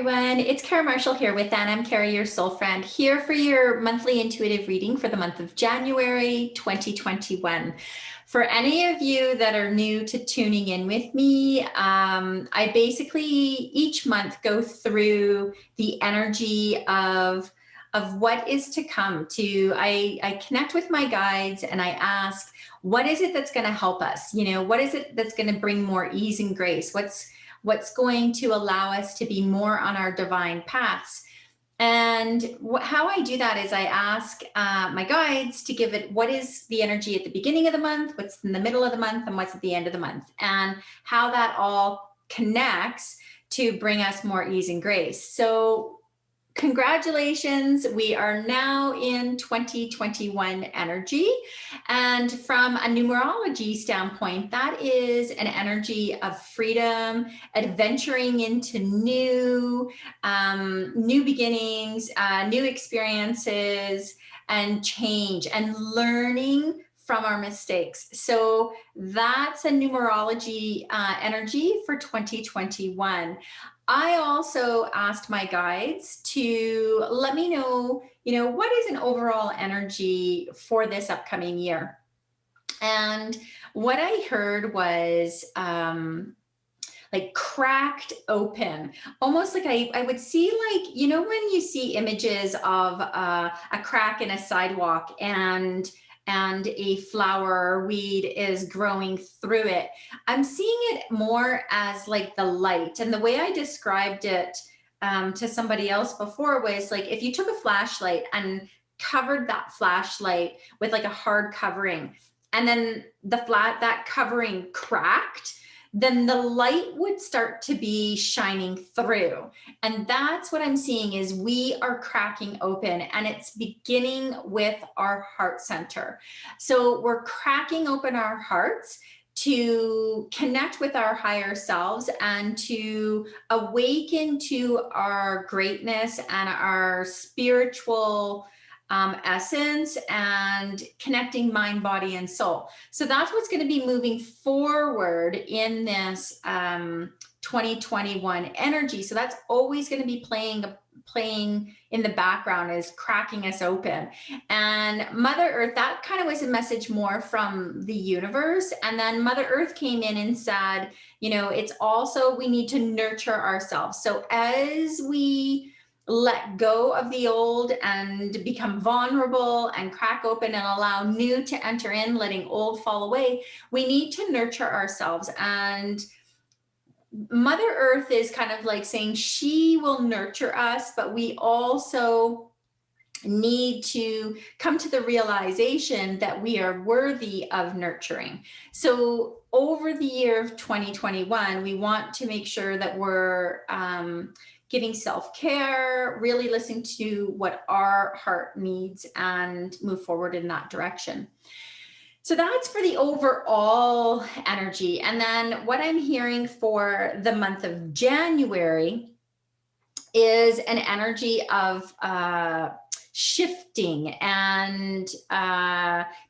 everyone, it's Kara Marshall here with I'm Kara, your soul friend, here for your monthly intuitive reading for the month of January 2021. For any of you that are new to tuning in with me, I basically each month go through the energy of what is to come. I connect with my guides and I ask, what is it that's going to help us? You know, what is it that's going to bring more ease and grace? What's going to allow us to be more on our divine paths? And how I do that is I ask my guides to give it what is the energy at the beginning of the month, what's in the middle of the month, and what's at the end of the month, and how that all connects to bring us more ease and grace. So congratulations, we are now in 2021 energy, and from a numerology standpoint, that is an energy of freedom, adventuring into new beginnings, new experiences, and change, and learning from our mistakes. So that's a numerology energy for 2021. I also asked my guides to let me know, what is an overall energy for this upcoming year? And what I heard was like cracked open, almost like I would see, like, when you see images of a crack in a sidewalk and a flower or weed is growing through it. I'm seeing it more as like the light. And the way I described it to somebody else before was like, if you took a flashlight and covered that flashlight with like a hard covering, and then that covering cracked, then the light would start to be shining through. And that's what I'm seeing is we are cracking open, and it's beginning with our heart center. So we're cracking open our hearts to connect with our higher selves and to awaken to our greatness and our spiritual essence, and connecting mind, body, and soul. So that's what's going to be moving forward in this 2021 energy. So that's always going to be playing in the background, is cracking us open. And Mother Earth, that kind of was a message more from the universe. And then Mother Earth came in and said, it's also, we need to nurture ourselves. So as we let go of the old and become vulnerable and crack open and allow new to enter in, letting old fall away, we need to nurture ourselves. And Mother Earth is kind of like saying she will nurture us, but we also need to come to the realization that we are worthy of nurturing. So over the year of 2021, we want to make sure that we're giving self-care, really listening to what our heart needs, and move forward in that direction. So that's for the overall energy. And then what I'm hearing for the month of January is an energy of shifting and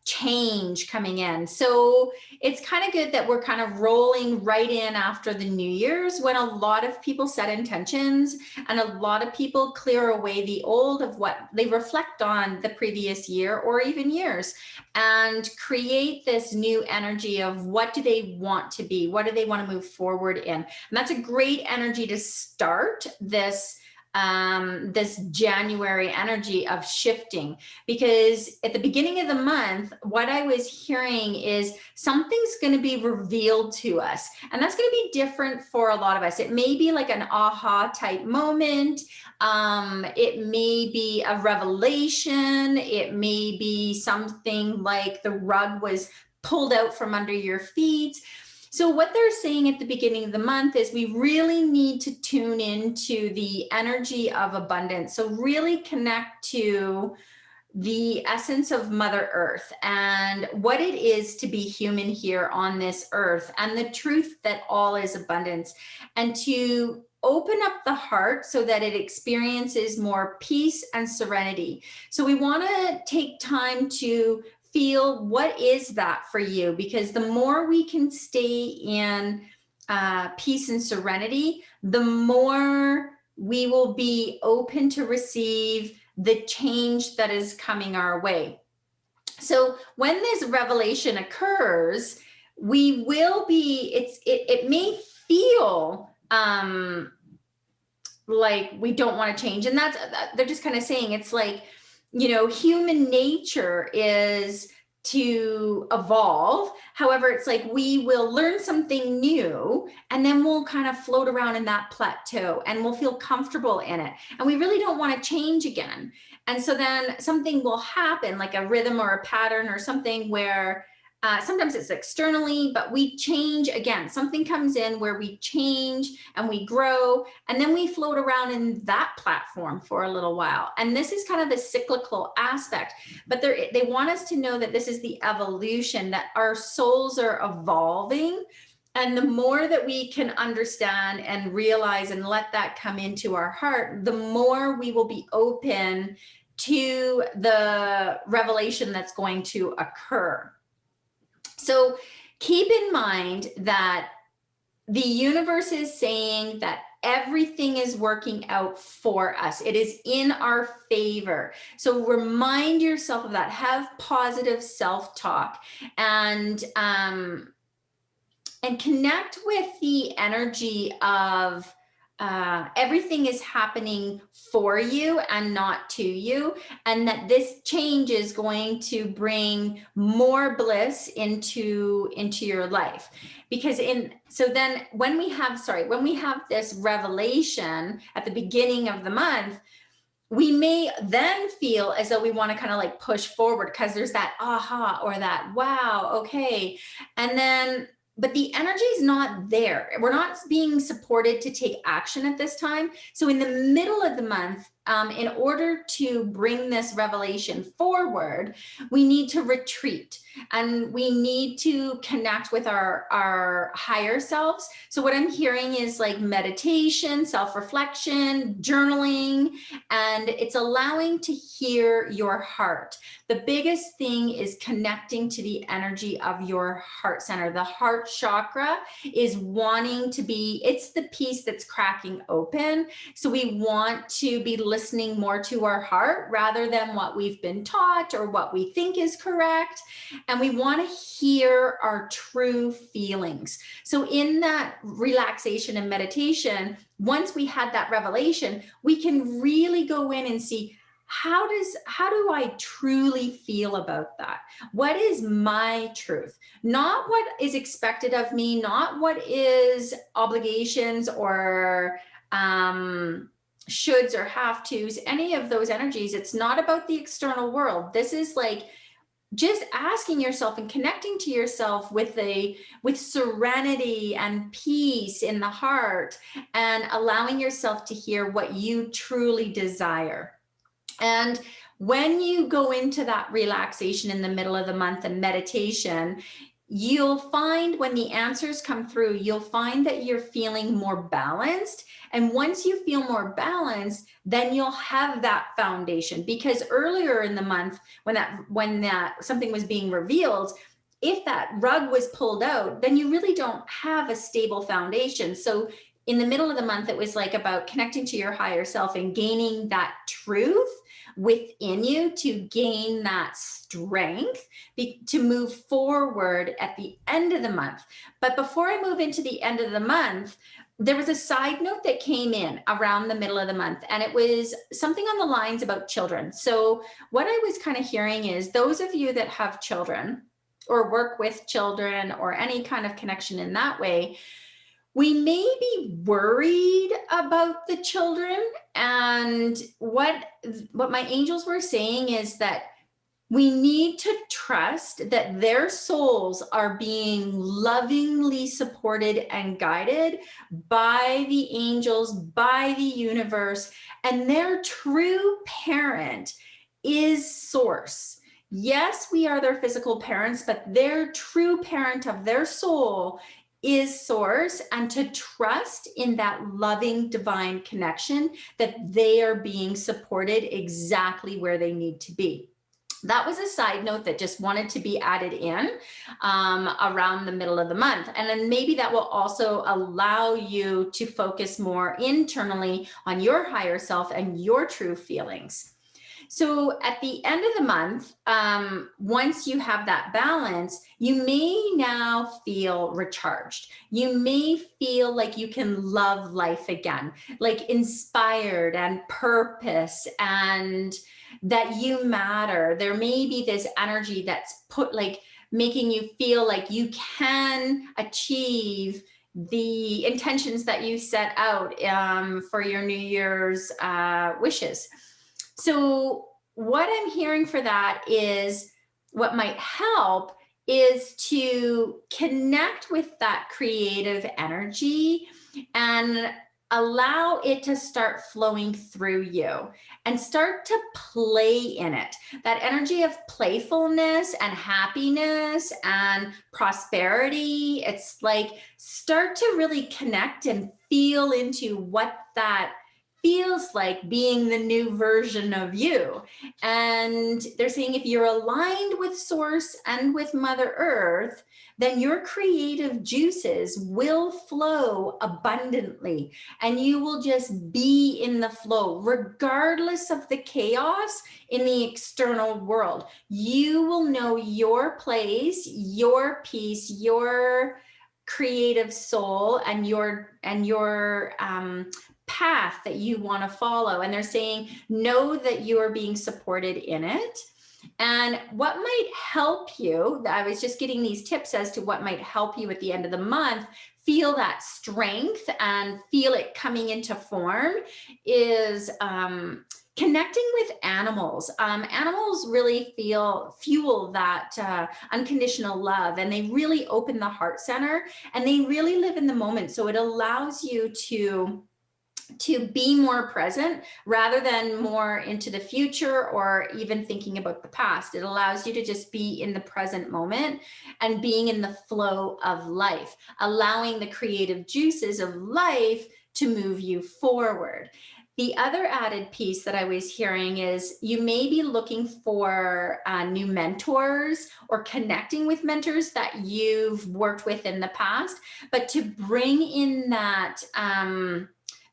change coming in. So it's kind of good that we're kind of rolling right in after the New Year's, when a lot of people set intentions and a lot of people clear away the old of what they reflect on the previous year or even years, and create this new energy of what do they want to be? What do they want to move forward in? And that's a great energy to start this January energy of shifting, because at the beginning of the month, what I was hearing is something's going to be revealed to us, and that's going to be different for a lot of us. It may be like an aha type moment. It may be a revelation. It may be something like the rug was pulled out from under your feet. So what they're saying at the beginning of the month is we really need to tune into the energy of abundance. So really connect to the essence of Mother Earth and what it is to be human here on this earth, and the truth that all is abundance, and to open up the heart so that it experiences more peace and serenity. So we want to take time to feel what is that for you, because the more we can stay in peace and serenity, the more we will be open to receive the change that is coming our way. So when this revelation occurs, we will be, it may feel like we don't want to change. And that's, they're just kind of saying, it's like, you know, human nature is to evolve. However, it's like we will learn something new and then we'll kind of float around in that plateau and we'll feel comfortable in it. And we really don't want to change again. And so then something will happen, like a rhythm or a pattern or something where sometimes it's externally, but we change again. Something comes in where we change and we grow, and then we float around in that platform for a little while. And this is kind of the cyclical aspect, but they want us to know that this is the evolution, that our souls are evolving. And the more that we can understand and realize and let that come into our heart, the more we will be open to the revelation that's going to occur. So keep in mind that the universe is saying that everything is working out for us. It is in our favor. So remind yourself of that. Have positive self-talk and connect with the energy of everything is happening for you and not to you, and that this change is going to bring more bliss into your life. Because so then when we have this revelation at the beginning of the month, we may then feel as though we want to kind of like push forward because there's that aha or that wow, okay, and then but the energy is not there. We're not being supported to take action at this time. So in the middle of the month, in order to bring this revelation forward, we need to retreat and we need to connect with our higher selves. So what I'm hearing is like meditation, self-reflection, journaling, and it's allowing to hear your heart. The biggest thing is connecting to the energy of your heart center. The heart chakra is wanting to be, it's the piece that's cracking open. So we want to be listening more to our heart rather than what we've been taught or what we think is correct. And we want to hear our true feelings. So in that relaxation and meditation, once we had that revelation, we can really go in and see, how do I truly feel about that? What is my truth? Not what is expected of me, not what is obligations or shoulds or have tos, any of those energies. It's not about the external world. This is like just asking yourself and connecting to yourself with serenity and peace in the heart, and allowing yourself to hear what you truly desire. And when you go into that relaxation in the middle of the month and meditation, you'll find when the answers come through, you'll find that you're feeling more balanced. And once you feel more balanced, then you'll have that foundation. Because earlier in the month, when that something was being revealed, if that rug was pulled out, then you really don't have a stable foundation. So in the middle of the month, it was like about connecting to your higher self and gaining that truth within you to gain that strength to move forward at the end of the month. But before I move into the end of the month, there was a side note that came in around the middle of the month, and it was something on the lines about children. So what I was kind of hearing is those of you that have children or work with children or any kind of connection in that way, we may be worried about the children. And what my angels were saying is that we need to trust that their souls are being lovingly supported and guided by the angels, by the universe, and their true parent is Source. Yes, we are their physical parents, but their true parent of their soul is Source, and to trust in that loving divine connection that they are being supported exactly where they need to be. That was a side note that just wanted to be added in around the middle of the month. And then maybe that will also allow you to focus more internally on your higher self and your true feelings. So at the end of the month, once you have that balance, you may now feel recharged. You may feel like you can love life again, like inspired and purpose, and that you matter. There may be this energy that's put like making you feel like you can achieve the intentions that you set out for your New Year's wishes. So what I'm hearing for that is what might help is to connect with that creative energy and allow it to start flowing through you and start to play in it. That energy of playfulness and happiness and prosperity. It's like start to really connect and feel into what that feels like being the new version of you. And they're saying if you're aligned with Source and with Mother Earth, then your creative juices will flow abundantly and you will just be in the flow, regardless of the chaos in the external world. You will know your place, your peace, your creative soul, and your path that you want to follow. And they're saying, know that you are being supported in it. And what might help you, I was just getting these tips as to what might help you at the end of the month feel that strength and feel it coming into form, is connecting with animals. Animals really fuel that unconditional love, and they really open the heart center, and they really live in the moment. So it allows you to be more present rather than more into the future or even thinking about the past. It allows you to just be in the present moment and being in the flow of life, allowing the creative juices of life to move you forward. The other added piece that I was hearing is you may be looking for new mentors or connecting with mentors that you've worked with in the past, but to bring in that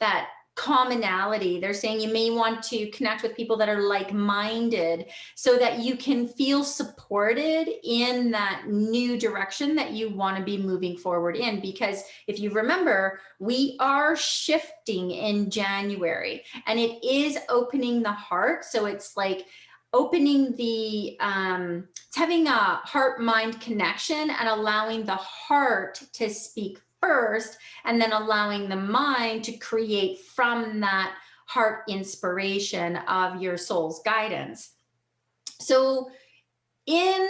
that commonality. They're saying you may want to connect with people that are like-minded so that you can feel supported in that new direction that you want to be moving forward in. Because if you remember, we are shifting in January and it is opening the heart. So it's like opening the, it's having a heart-mind connection and allowing the heart to speak first, and then allowing the mind to create from that heart inspiration of your soul's guidance. So in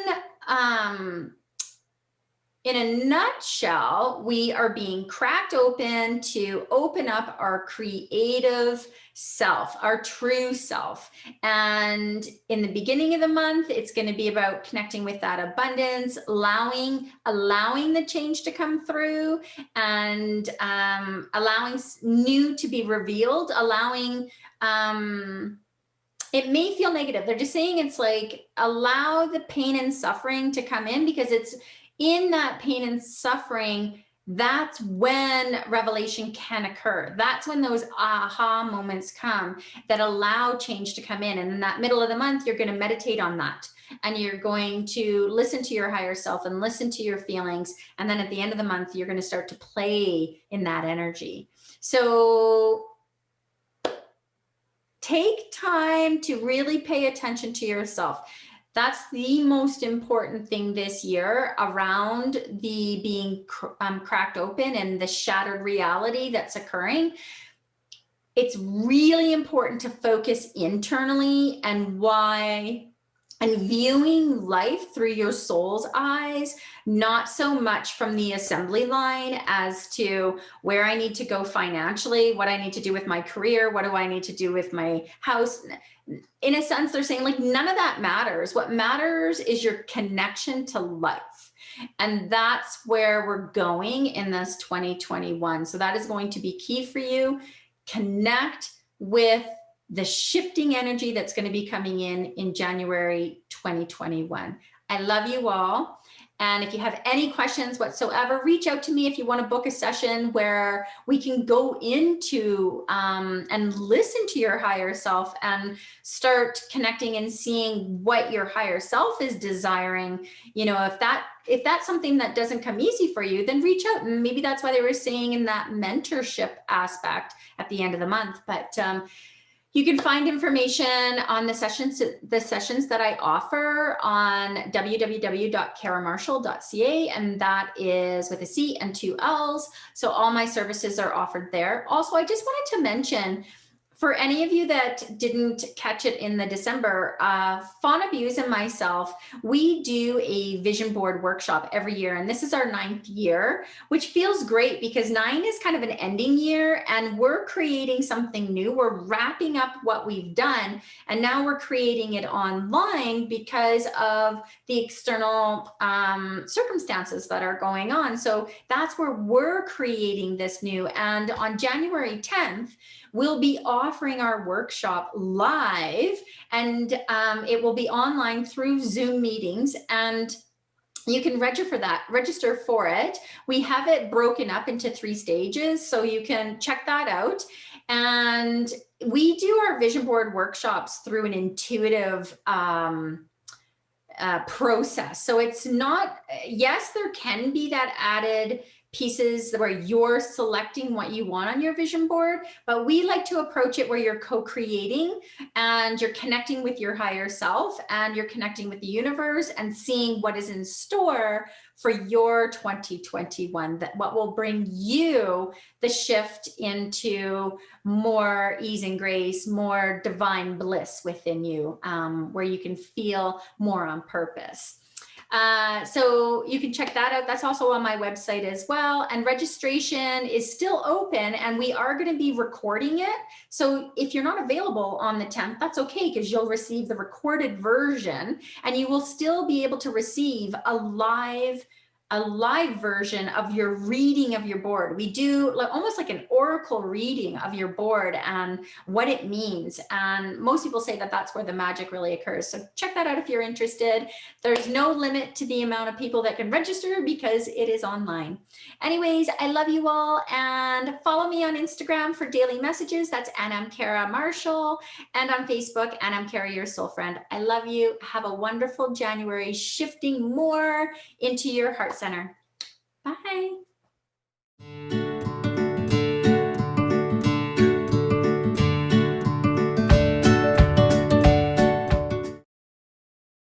a nutshell, we are being cracked open to open up our creative self, our true self. And in the beginning of the month, it's going to be about connecting with that abundance, allowing the change to come through, and allowing new to be revealed, allowing it may feel negative. They're just saying it's like allow the pain and suffering to come in, because it's in that pain and suffering, that's when revelation can occur. That's when those aha moments come that allow change to come in. And in that middle of the month, you're going to meditate on that. And you're going to listen to your higher self and listen to your feelings. And then at the end of the month, you're going to start to play in that energy. So take time to really pay attention to yourself. That's the most important thing this year around the being cracked open and the shattered reality that's occurring. It's really important to focus internally and viewing life through your soul's eyes, not so much from the assembly line as to where I need to go financially, what I need to do with my career, what do I need to do with my house. In a sense, they're saying like none of that matters. What matters is your connection to life. And that's where we're going in this 2021. So that is going to be key for you. Connect with the shifting energy that's going to be coming in January 2021. I love you all. And if you have any questions whatsoever, reach out to me if you want to book a session where we can go into and listen to your higher self and start connecting and seeing what your higher self is desiring. You know, if that's something that doesn't come easy for you, then reach out. And maybe that's why they were saying in that mentorship aspect at the end of the month. But you can find information on the sessions that I offer on www.karamarshall.ca, and that is with a C and 2 L's. So all my services are offered there. Also, I just wanted to mention, for any of you that didn't catch it in the December, Fawn Abuse and myself, we do a vision board workshop every year. And this is our 9th year, which feels great because 9 is kind of an ending year and we're creating something new. We're wrapping up what we've done. And now we're creating it online because of the external circumstances that are going on. So that's where we're creating this new. And on January 10th, we'll be offering our workshop live, and it will be online through Zoom meetings, and you can register for it. We have it broken up into 3 stages, so you can check that out. And we do our vision board workshops through an intuitive process. So it's not, yes, there can be that added pieces where you're selecting what you want on your vision board, but we like to approach it where you're co-creating and you're connecting with your higher self and you're connecting with the universe and seeing what is in store for your 2021, that what will bring you the shift into more ease and grace, more divine bliss within you, where you can feel more on purpose. So you can check that out. That's also on my website as well. And registration is still open and we are going to be recording it. So if you're not available on the 10th, that's okay, because you'll receive the recorded version and you will still be able to receive a live version of your reading of your board. We do almost like an oracle reading of your board and what it means. And most people say that that's where the magic really occurs. So check that out if you're interested. There's no limit to the amount of people that can register because it is online. Anyways, I love you all, and follow me on Instagram for daily messages. That's Kara Marshall, and on Facebook, Kara, your soul friend. I love you. Have a wonderful January, shifting more into your heart center. Bye.